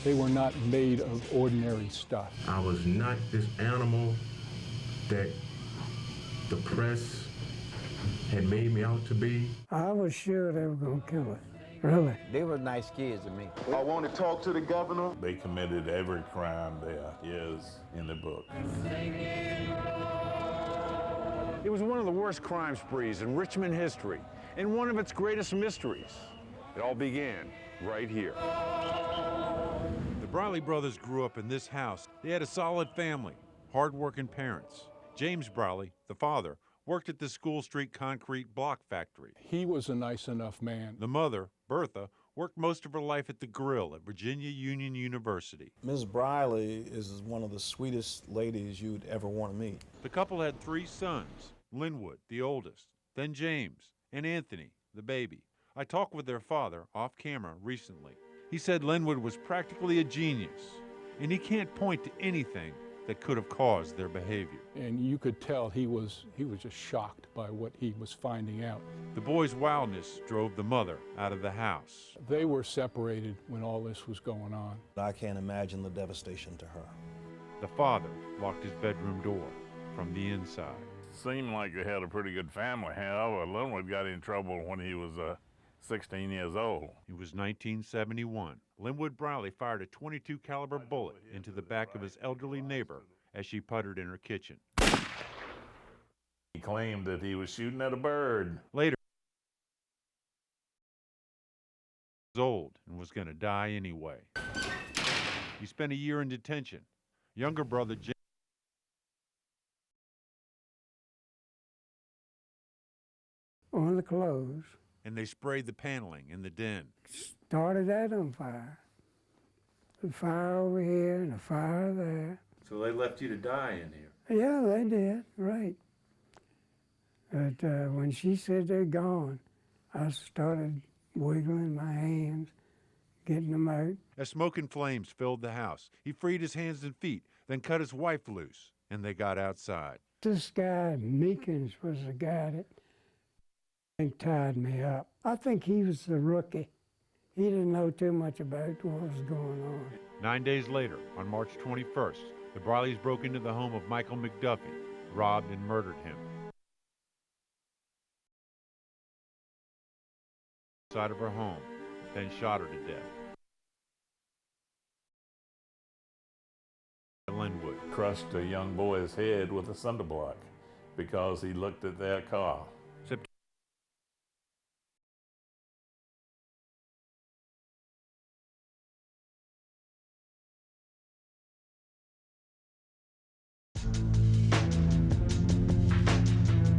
They were not made of ordinary stuff. I was not this animal that the press had made me out to be. I was sure they were going to kill us, really. They were nice kids to me. I want to talk to the governor. They committed every crime there is in the book. It was one of the worst crime sprees in Richmond history, and one of its greatest mysteries. It all began right here. The Briley brothers grew up in this house. They had a solid family, hard-working parents. James Briley, the father, worked at the School Street concrete block factory. He was a nice enough man. The mother, Bertha, worked most of her life at the grill at Virginia Union University. Ms. Briley is one of the sweetest ladies you'd ever want to meet. The couple had 3 sons, Linwood, the oldest, then James, and Anthony, the baby. I talked with their father off camera recently. He said Linwood was practically a genius, and he can't point to anything that could have caused their behavior. And you could tell he was just shocked by what he was finding out. The boy's wildness drove the mother out of the house. They were separated when all this was going on. I can't imagine the devastation to her. The father locked his bedroom door from the inside. Seemed like they had a pretty good family. However, Linwood got in trouble when he was 16 years old. It was 1971. Linwood Briley fired a .22 caliber bullet into the back of his elderly neighbor as she puttered in her kitchen. He claimed that he was shooting at a bird. Later, he was old and was going to die anyway. He spent a year in detention. Younger brother Jim On the clothes. and they sprayed the paneling in the den. Started that on fire. A fire over here and a fire there. So they left you to die in here? Yeah, they did, right. But when she said they're gone, I started wiggling my hands, getting them out. As smoke and flames filled the house, he freed his hands and feet, then cut his wife loose, and they got outside. This guy, Meekins, was the guy that tied me up. I think he was the rookie. He didn't know too much about what was going on. 9 days later, on March 21st, the Brileys broke into the home of Michael McDuffie, robbed and murdered him. Outside of her home, then shot her to death. Linwood Crushed a young boy's head with a cinder block because he looked at their car.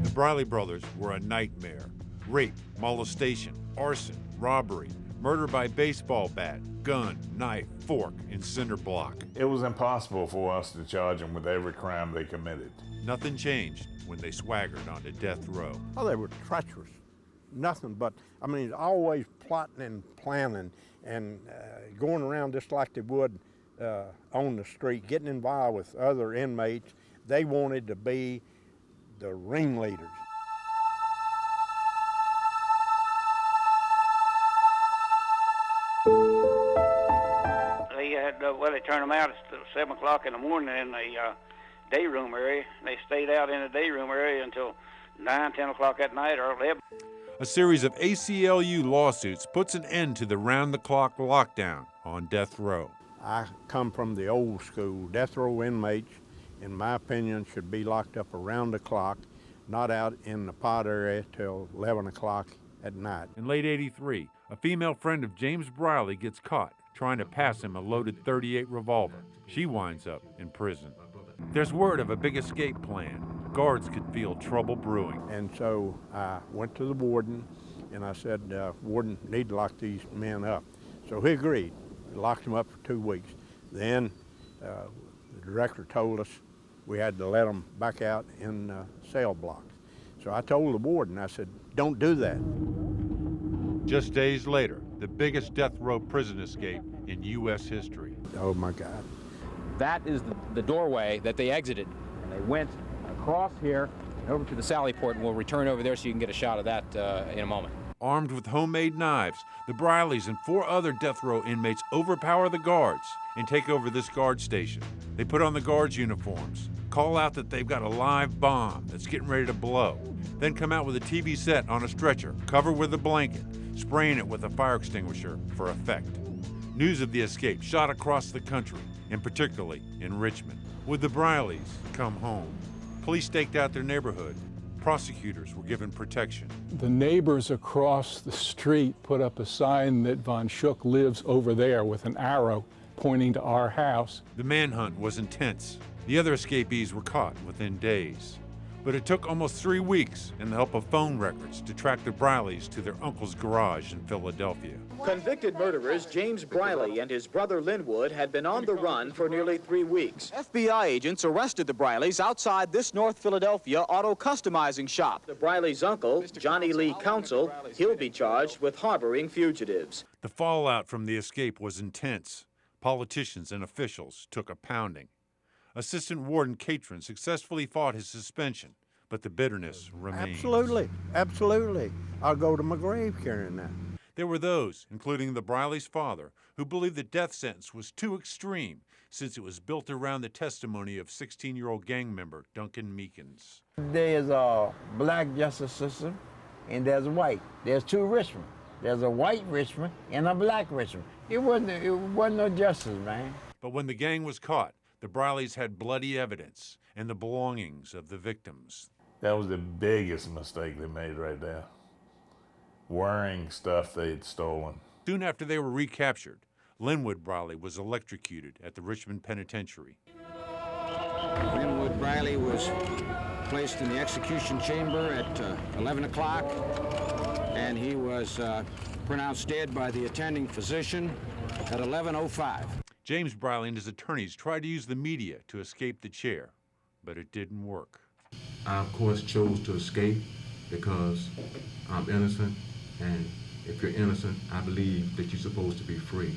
The Briley brothers were a nightmare. Rape, molestation, arson, robbery, murder by baseball bat, gun, knife, fork, and cinder block. It was impossible for us to charge them with every crime they committed. Nothing changed when they swaggered onto death row. Oh, they were treacherous. Nothing but, I mean, always plotting and planning and going around just like they would on the street, getting involved with other inmates. They wanted to be the ringleaders. They turned them out at 7 o'clock in the morning in the day room area. They stayed out in the day room area until 9, 10 o'clock at night or 11. A series of ACLU lawsuits puts an end to the round-the-clock lockdown on death row. I come from the old school. Death row inmates, in my opinion, should be locked up around the clock, not out in the pod area till 11 o'clock at night. In late '83, a female friend of James Briley gets caught trying to pass him a loaded .38 revolver. She winds up in prison. There's word of a big escape plan. Guards could feel trouble brewing. And so I went to the warden and I said, warden, need to lock these men up. So he agreed, locked them up for 2 weeks. Then the director told us we had to let them back out in cell blocks. So I told the warden, I said, don't do that. Just days later, the biggest death row prison escape in U.S. history. Oh my God. That is the doorway that they exited. And they went across here over to the sally port, and we'll return over there so you can get a shot of that in a moment. Armed with homemade knives, the Brileys and 4 other death row inmates overpower the guards and take over this guard station. They put on the guards' uniforms, call out that they've got a live bomb that's getting ready to blow, then come out with a TV set on a stretcher, covered with a blanket, spraying it with a fire extinguisher for effect. News of the escape shot across the country, and particularly in Richmond. Would the Brileys come home? Police staked out their neighborhood. Prosecutors were given protection. The neighbors across the street put up a sign that Von Schuck lives over there with an arrow pointing to our house. The manhunt was intense. The other escapees were caught within days. But it took almost 3 weeks and the help of phone records to track the Brileys to their uncle's garage in Philadelphia. Convicted murderers James Briley and his brother Linwood had been on the run for nearly 3 weeks. FBI agents arrested the Brileys outside this North Philadelphia auto customizing shop. The Brileys' uncle, Johnny Lee Counsel, he'll be charged with harboring fugitives. The fallout from the escape was intense. Politicians and officials took a pounding. Assistant Warden Catron successfully fought his suspension, but the bitterness remained. Absolutely, absolutely. I'll go to my grave carrying that. There were those, including the Brileys' father, who believed the death sentence was too extreme since it was built around the testimony of 16-year-old gang member Duncan Meekins. There's a black justice system and there's a white. There's 2 Richmond. There's a white Richmond and a black Richmond. It wasn't no justice, man. But when the gang was caught, the Brileys had bloody evidence and the belongings of the victims. That was the biggest mistake they made right there. Wearing stuff they'd stolen. Soon after they were recaptured, Linwood Briley was electrocuted at the Richmond Penitentiary. Linwood Briley was placed in the execution chamber at 11 o'clock, and he was pronounced dead by the attending physician at 11:05. James Briley and his attorneys tried to use the media to escape the chair, but it didn't work. I, of course, chose to escape because I'm innocent, and if you're innocent, I believe that you're supposed to be free.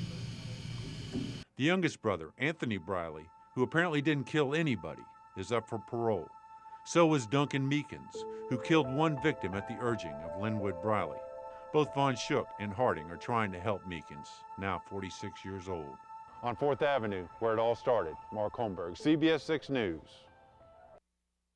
The youngest brother, Anthony Briley, who apparently didn't kill anybody, is up for parole. So was Duncan Meekins, who killed 1 victim at the urging of Linwood Briley. Both Von Schuck and Harding are trying to help Meekins, now 46 years old. On 4th Avenue, where it all started, Mark Holmberg, CBS 6 News.